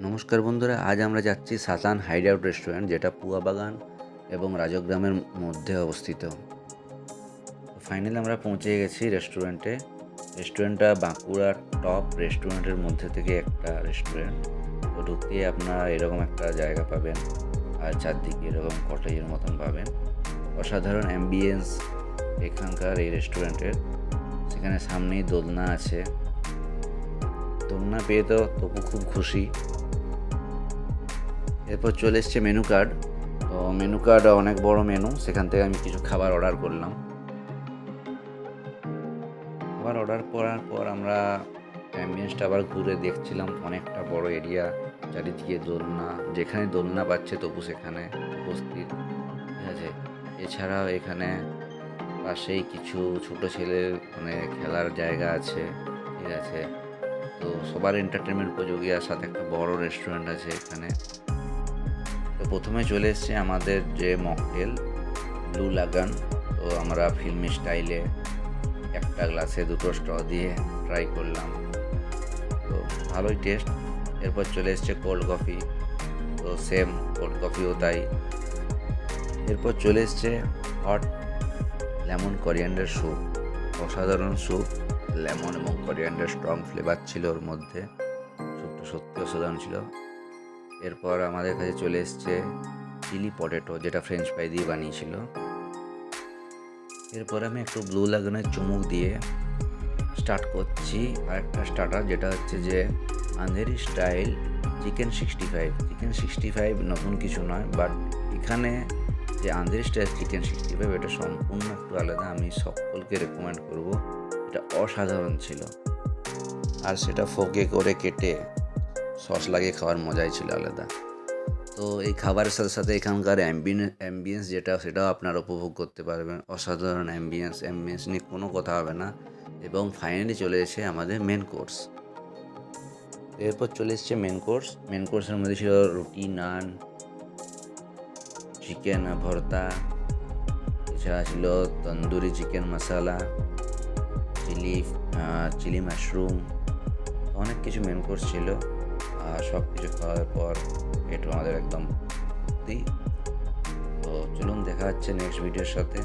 নমস্কার বন্ধুরা, আজ আমরা যাচ্ছি সাসান হাইড আউট রেস্টুরেন্ট, যেটা পুয়াবাগান এবং রাজগ্রামের মধ্যে অবস্থিত। ফাইনালি আমরা পৌঁছে গেছি রেস্টুরেন্টে। রেস্টুরেন্টটা বাঁকুড়ার টপ রেস্টুরেন্টের মধ্যে থেকে একটা রেস্টুরেন্ট। তো ঢুকতে আপনারা এরকম একটা জায়গা পাবেন, আর চারদিকে এরকম কটেজের মতন পাবেন। অসাধারণ অ্যাম্বিয়েন্স এখানকার এই রেস্টুরেন্টের। সেখানে সামনেই দোলনা আছে। দোলনা পেয়ে তো তবু খুব খুশি। এরপর চলে এসছে মেনু কার্ড। তো মেনু কার্ড অনেক বড় মেনু, সেখান থেকে আমি কিছু খাবার অর্ডার করলাম। খাবার অর্ডার করার পর আমরা অ্যাম্বিয়েন্সটা আবার ঘুরে দেখছিলাম। অনেকটা বড় এরিয়া, চারিদিকে দোলনা, যেখানে দোলনা পাচ্ছে তবু সেখানে উপস্থিত। ঠিক আছে, এছাড়াও এখানে পাশেই কিছু ছোট ছেলের খেলার জায়গা আছে। ঠিক আছে, তো সবার এন্টারটেনমেন্ট উপযোগী, আর সাথে একটা বড় রেস্টুরেন্ট আছে এখানে। তো প্রথমে চলে এসছে আমাদের যে মকটেল ব্লু লাগান। তো আমরা ফিল্মি স্টাইলে একটা গ্লাসে দুটো স্ট্র দিয়ে ট্রাই করলাম, তো ভালোই টেস্ট। এরপর চলে এসছে কোল্ড কফি, তো সেম কোল্ড কফিও তাই। এরপর চলে এসছে হট লেমন করিয়েন্ডার স্যুপ। অসাধারণ স্যুপ, লেমন এবং করিয়েন্ডার স্ট্রং ফ্লেভার ছিল ওর মধ্যে। স্যুপটা সত্যি অসাধারণ ছিল। এরপর আমাদের কাছে চলে এসছে চিলি পটেটো, যেটা ফ্রেঞ্চ ফ্রাই দিয়ে বানিয়েছিল। এরপর আমি একটু ব্লু লাগানের চুমুক দিয়ে স্টার্ট করছি আরেকটা স্টার্টার, যেটা হচ্ছে যে আন্ধেরি স্টাইল চিকেন 65। চিকেন 65 নতুন কিছু নয়, বাট এখানে যে আন্ধেরি স্টাইল চিকেন 65 এটা সম্পূর্ণ একটু আলাদা। আমি সকলকে রেকমেন্ড করব, এটা অসাধারণ ছিল। আর সেটা ফোকে করে কেটে সস লাগিয়ে খাওয়ার মজাই ছিল আলাদা। তো এই খাবারের সাথে সাথে এখানকার অ্যাম্বিয়েন্স যেটা, সেটাও আপনারা উপভোগ করতে পারবেন। অসাধারণ অ্যাম্বিয়েন্স নিয়ে কোনো কথা হবে না। এবং ফাইনালি চলে এসে আমাদের মেন কোর্স। এরপর চলে এসছে মেন কোর্সের মধ্যে ছিল রুটি, নান, চিকেন ভর্তা, এছাড়া ছিল তন্দুরি চিকেন মশলা, চিলি মাশরুম, অনেক কিছু মেন কোর্স ছিল। আর সব কিছু খাওয়ার পর পেট আমাদের একদম ভর্তি। তো চলুন, দেখা হচ্ছে নেক্সট ভিডিওর সাথে।